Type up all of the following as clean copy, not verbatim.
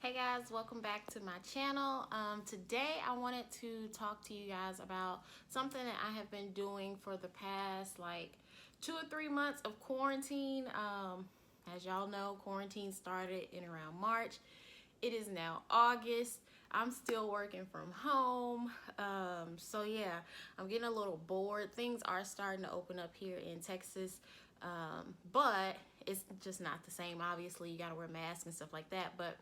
Hey guys, welcome back to my channel. Today I wanted to talk to you guys about something that I have been doing for the past like 2 or 3 months of quarantine. As y'all know, quarantine started in around March. It is now August. I'm still working from home. So yeah, I'm getting a little bored. Things are starting to open up here in Texas. But it's just not the same. Obviously, you gotta wear masks and stuff like that. But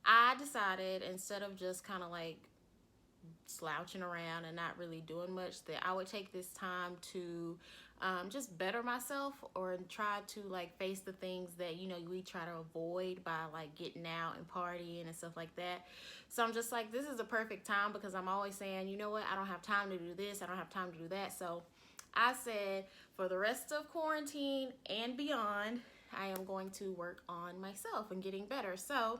I decided, instead of just kind of like slouching around and not really doing much, that I would take this time to just better myself, or try to like face the things that we try to avoid by like getting out and partying and stuff like that. So I'm just like, this is a perfect time, because I'm always saying, you know what, I don't have time to do this, I don't have time to do that. So I said, for the rest of quarantine and beyond, I am going to work on myself and getting better. So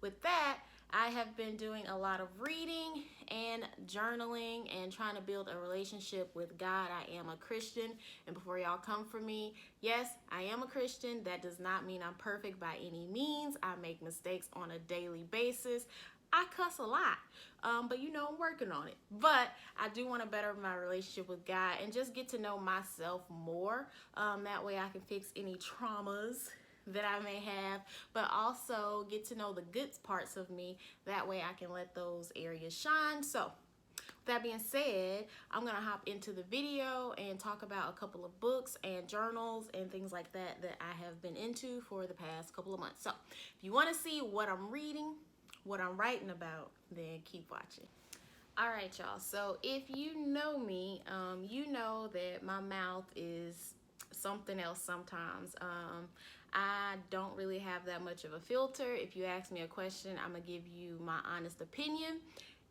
with that, I have been doing a lot of reading and journaling and trying to build a relationship with God. I am a Christian, and before y'all come for me, yes, I am a Christian. That does not mean I'm perfect by any means. I make mistakes on a daily basis. I cuss a lot, but I'm working on it. But I do want to better my relationship with God and just get to know myself more. That way I can fix any traumas that I may have, but also get to know the good parts of me. That way I can let those areas shine. So with that being said, I'm gonna hop into the video and talk about a couple of books and journals and things like that that I have been into for the past couple of months. So if you want to see what I'm reading, what I'm writing about, then keep watching. All right, y'all. So if you know me, you know that my mouth is something else sometimes. I don't really have that much of a filter. If you ask me a question, I'm gonna give you my honest opinion,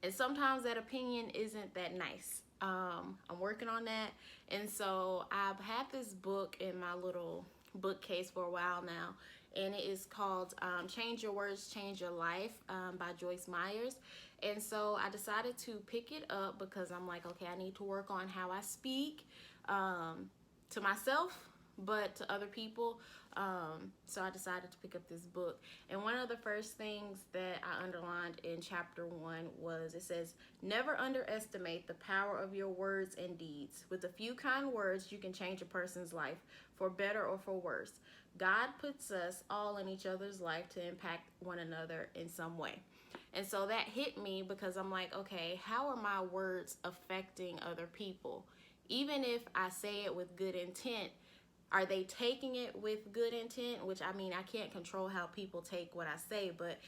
and sometimes that opinion isn't that nice. I'm working on that, and so I've had this book in my little bookcase for a while now, and it is called Change Your Words, Change Your Life by Joyce Myers. And so I decided to pick it up because I'm like, okay, I need to work on how I speak to myself, but to other people. So I decided to pick up this book. And one of the first things that I underlined in chapter 1 was, it says, never underestimate the power of your words and deeds. With a few kind words, you can change a person's life for better or for worse. God puts us all in each other's life to impact one another in some way. And so that hit me, because I'm like, okay, how are my words affecting other people? Even if I say it with good intent, are they taking it with good intent? Which, I mean, I can't control how people take what I say, but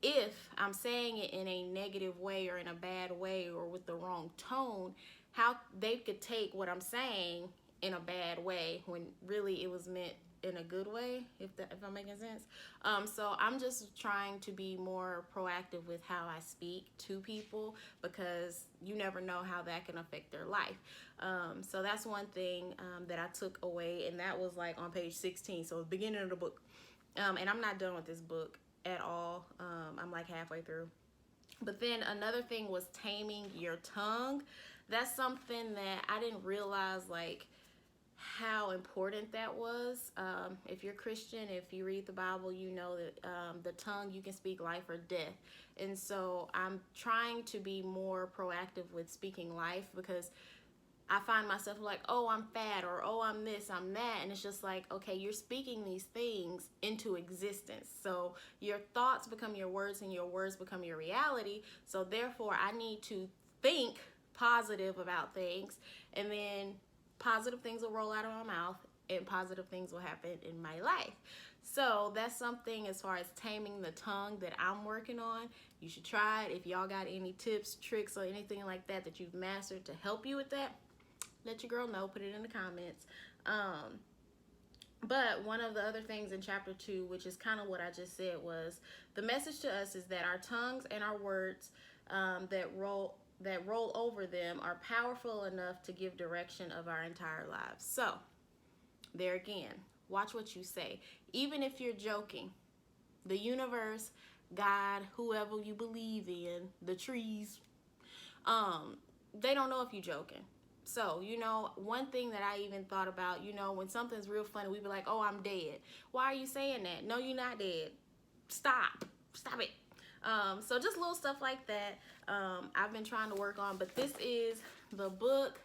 if I'm saying it in a negative way or in a bad way or with the wrong tone, how they could take what I'm saying in a bad way when really it was meant in a good way, if I'm making sense. So I'm just trying to be more proactive with how I speak to people, because you never know how that can affect their life. So that's one thing that I took away, and that was like on page 16, so the beginning of the book. And I'm not done with this book at all. I'm like halfway through. But then another thing was taming your tongue. That's something that I didn't realize, like, how important that was. If you're Christian, if you read the Bible, you know that the tongue, you can speak life or death. And so I'm trying to be more proactive with speaking life, because I find myself like, oh, I'm fat, or oh, I'm this, I'm that. And it's just like, okay, you're speaking these things into existence. So your thoughts become your words, and your words become your reality. So therefore, I need to think positive about things, and then positive things will roll out of my mouth, and positive things will happen in my life. So that's something, as far as taming the tongue, that I'm working on. You should try it. If y'all got any tips, tricks, or anything like that that you've mastered to help you with that, let your girl know. Put it in the comments. But one of the other things in chapter 2, which is kind of what I just said, was the message to us is that our tongues and our words that roll over them are powerful enough to give direction of our entire lives. So there again, watch what you say. Even if you're joking, the universe, God, whoever you believe in, the trees, they don't know if you're joking. So, one thing that I even thought about, when something's real funny, we be like, oh, I'm dead. Why are you saying that? No, you're not dead. Stop it. So just little stuff like that I've been trying to work on. But this is the book,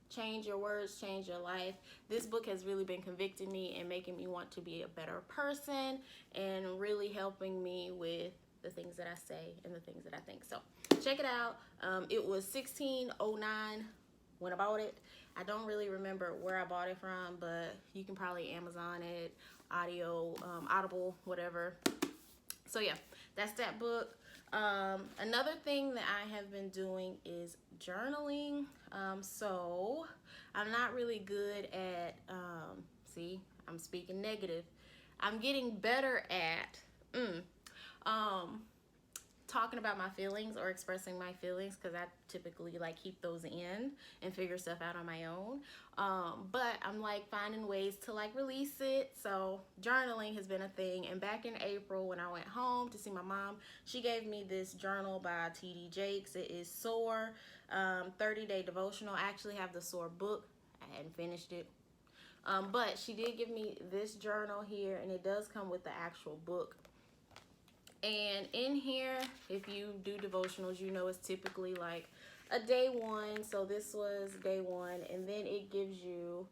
Change Your Words, Change Your Life. This book has really been convicting me and making me want to be a better person and really helping me with the things that I say and the things that I think. So check it out. It was $16.09 when I bought it. I don't really remember where I bought it from, but you can probably Amazon it, Audible, whatever. So yeah, that's that book. Another thing that I have been doing is journaling. So I'm not really good at, see, I'm speaking negative. I'm getting better at, talking about my feelings or expressing my feelings, because I typically like keep those in and figure stuff out on my own. But I'm like finding ways to like release it. So journaling has been a thing. And back in April when I went home to see my mom, she gave me this journal by T.D. Jakes. It is SOAR 30-day devotional. I actually have the SOAR book. I hadn't finished it. But she did give me this journal here, and it does come with the actual book. And in here, if you do devotionals, you know it's typically like a day one. So this was day one, and then it gives you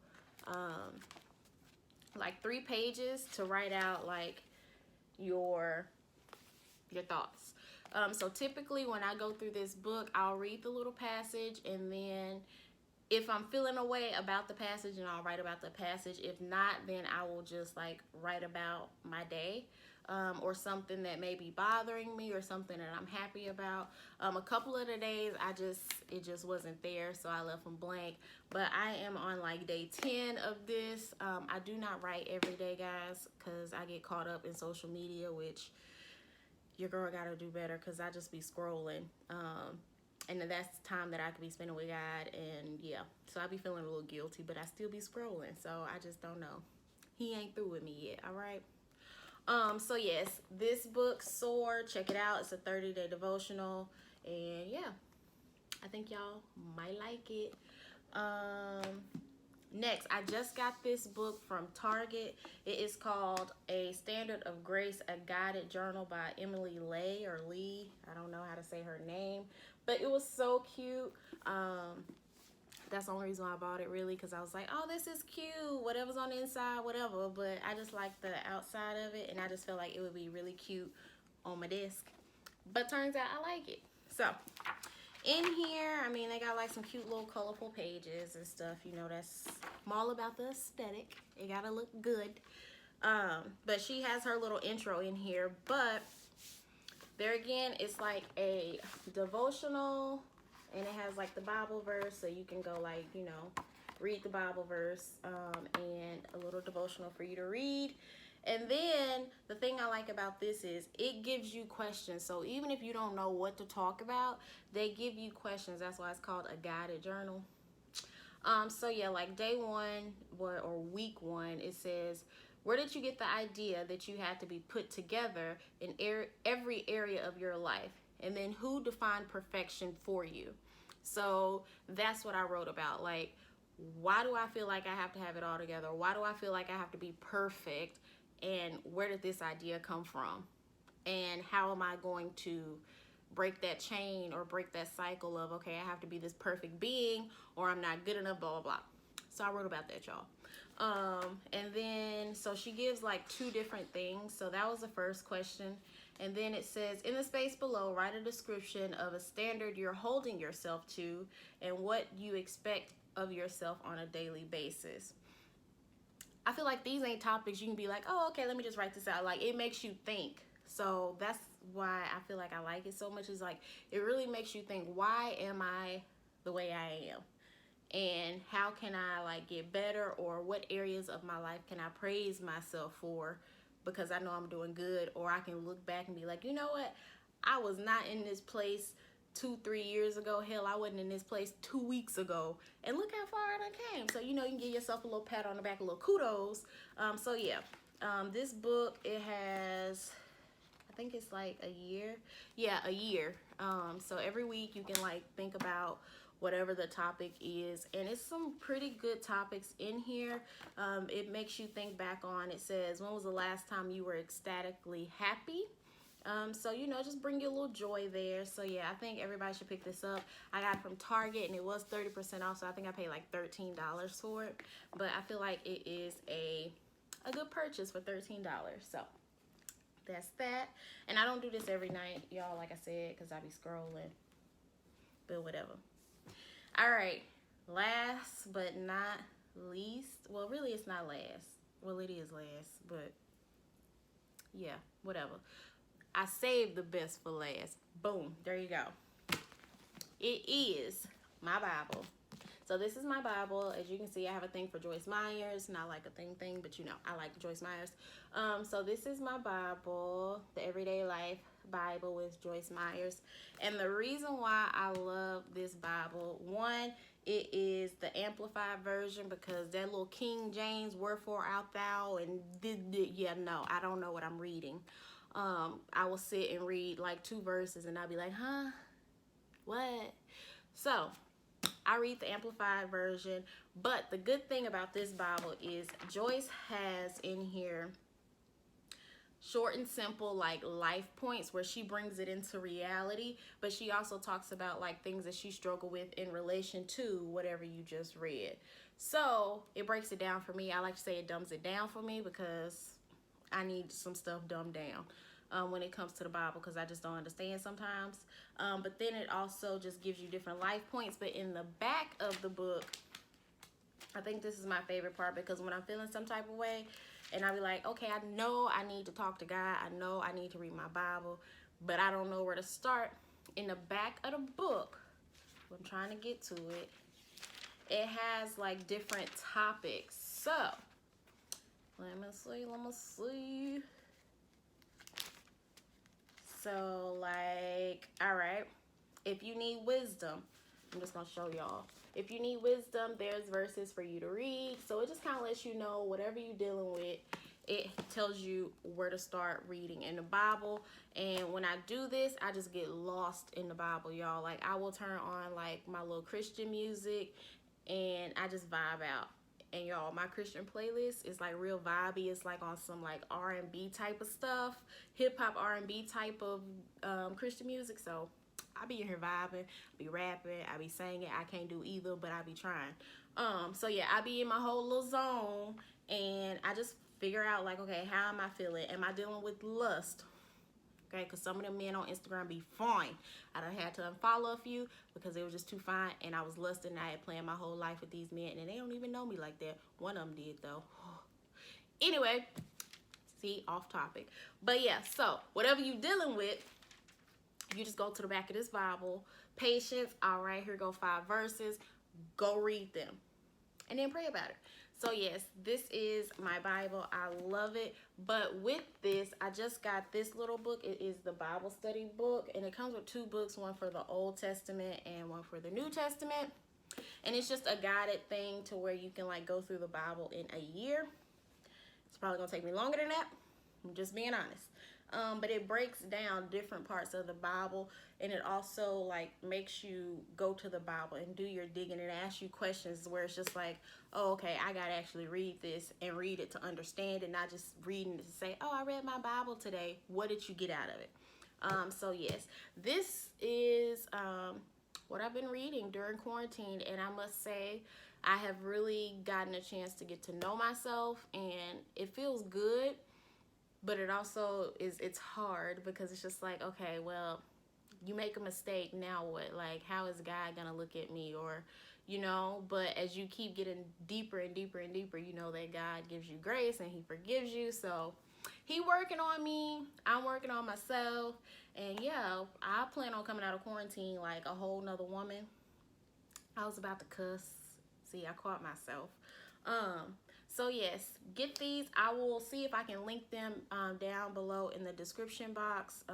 like 3 pages to write out like your thoughts. So typically when I go through this book, I'll read the little passage, and then if I'm feeling a way about the passage, and I'll write about the passage. If not, then I will just like write about my day. Or something that may be bothering me, or something that I'm happy about. A couple of the days it just wasn't there, so I left them blank. But I am on like day 10 of this. I do not write every day, guys, because I get caught up in social media, which your girl gotta do better, because I just be scrolling. And then that's time that I could be spending with God, and yeah, so I be feeling a little guilty, but I still be scrolling, so I just don't know. He ain't through with me yet, all right? So yes, this book, SOAR, check it out. It's a 30-day devotional, and yeah, I think y'all might like it. Next, I just got this book from Target. It is called A Standard of Grace, a Guided Journal by Emily Lay, or Lee. I don't know how to say her name, but it was so cute. That's the only reason why I bought it, really, because I was like, oh, this is cute, whatever's on the inside, whatever. But I just like the outside of it, and I just felt like it would be really cute on my desk. But turns out I like it. So in here, I mean, they got like some cute little colorful pages and stuff. You know, I'm all about the aesthetic. It gotta look good. But she has her little intro in here. But there again, it's like a devotional, and it has like the Bible verse, so you can go like, you know, read the Bible verse, and a little devotional for you to read. And then the thing I like about this is it gives you questions. So even if you don't know what to talk about, they give you questions. That's why it's called a guided journal. So yeah, like day 1 or week 1, it says, where did you get the idea that you had to be put together in every area of your life? And then who defined perfection for you? So that's what I wrote about. Like, why do I feel like I have to have it all together? Why do I feel like I have to be perfect? And where did this idea come from? And how am I going to break that chain or break that cycle of, okay, I have to be this perfect being, or I'm not good enough, blah, blah, blah. So I wrote about that, y'all. And then, so she gives like 2 different things. So that was the first question. And then it says, in the space below, write a description of a standard you're holding yourself to and what you expect of yourself on a daily basis. I feel like these ain't topics you can be like, oh, okay, let me just write this out. Like, it makes you think. So that's why I feel like I like it so much. Is like, it really makes you think, why am I the way I am? And how can I like get better, or what areas of my life can I praise myself for, because I know I'm doing good? Or I can look back and be like, you know what, I was not in this place 2-3 years ago. Hell, I wasn't in this place 2 weeks ago, and look how far I done came. So, you know, you can give yourself a little pat on the back, a little kudos. So yeah, this book, it has, I think it's like a year. Yeah, a year. So every week you can like think about whatever the topic is, and it's some pretty good topics in here. It makes you think back on, it says, when was the last time you were ecstatically happy? So, you know, just bring you a little joy there. So, yeah, I think everybody should pick this up. I got it from Target, and it was 30% off, so I think I paid like $13 for it. But I feel like it is a good purchase for $13. So, that's that. And I don't do this every night, y'all, like I said, because I be scrolling. But whatever. All right. Last but not least. Well, really, it's not last. Well, it is last, but yeah, whatever. I saved the best for last. Boom, there you go. It is my Bible. So this is my Bible. As you can see, I have a thing for Joyce Myers. Not like a thing, but you know, I like Joyce Myers. So this is my Bible, the Everyday Life Bible with Joyce Myers. And the reason why I love this Bible, one, it is the amplified version, because that little King James, wherefore art thou, and yeah, no, I don't know what I'm reading. I will sit and read like 2 verses and I'll be like, huh, what? So I read the amplified version, but the good thing about this Bible is Joyce has in here short and simple like life points where she brings it into reality, but she also talks about like things that she struggled with in relation to whatever you just read. So it breaks it down for me. I like to say it dumbs it down for me, because I need some stuff dumbed down when it comes to the Bible, because I just don't understand sometimes. But then it also just gives you different life points. But in the back of the book, I think this is my favorite part, because when I'm feeling some type of way and I be like, okay, I know I need to talk to God, I know I need to read my Bible, but I don't know where to start. In the back of the book, I'm trying to get to it, it has like different topics. So let me see. So like, all right, if you need wisdom, I'm just gonna show y'all. If you need wisdom, there's verses for you to read. So it just kind of lets you know whatever you're dealing with, it tells you where to start reading in the Bible. And when I do this, I just get lost in the Bible, y'all. Like, I will turn on like my little Christian music and I just vibe out. And y'all, my Christian playlist is like real vibey. It's like on some like R&B type of stuff, hip hop R&B type of Christian music. So I be in here vibing, I be rapping, I be singing. I can't do either, but I be trying. So yeah, I be in my whole little zone, and I just figure out like, okay, how am I feeling? Am I dealing with lust? Okay, because some of them men on Instagram be fine. I done had to unfollow a few because they were just too fine, and I was lusting. I had planned my whole life with these men, and they don't even know me like that. One of them did though. Anyway, see, off topic. But yeah, so whatever you dealing with, you just go to the back of this Bible. Patience, all right, here go 5 verses. Go read them and then pray about it. So yes, this is my Bible. I love it. But with this, I just got this little book. It is the Bible study book, and it comes with 2 books, one for the Old Testament and one for the New Testament. And it's just a guided thing to where you can like go through the Bible in a year. It's probably gonna take me longer than that. I'm just being honest. But it breaks down different parts of the Bible, and it also like makes you go to the Bible and do your digging and ask you questions where it's just like, oh, okay, I gotta actually read this and read it to understand, and not just reading it to say, oh, I read my Bible today. What did you get out of it? So yes, this is what I've been reading during quarantine, and I must say I have really gotten a chance to get to know myself, and it feels good. But it also it's hard, because it's just like, okay, well, you make a mistake, now what? Like, how is God gonna look at me? Or, you know, but as you keep getting deeper and deeper and deeper, you know that God gives you grace and he forgives you. So he working on me, I'm working on myself. And yeah, I plan on coming out of quarantine like a whole nother woman. I was about to cuss. See, I caught myself. So yes, get these. I will see if I can link them down below in the description box.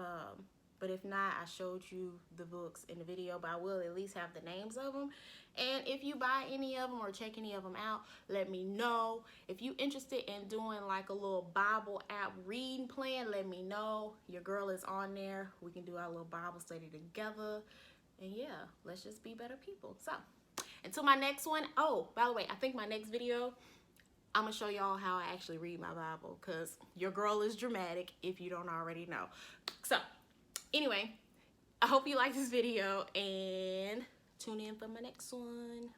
But if not, I showed you the books in the video, but I will at least have the names of them. And if you buy any of them or check any of them out, let me know. If you interested in doing like a little Bible app reading plan, let me know. Your girl is on there. We can do our little Bible study together. And yeah, let's just be better people. So until my next one. Oh, by the way, I think my next video, I'm gonna show y'all how I actually read my Bible, because your girl is dramatic if you don't already know. So anyway, I hope you like this video and tune in for my next one.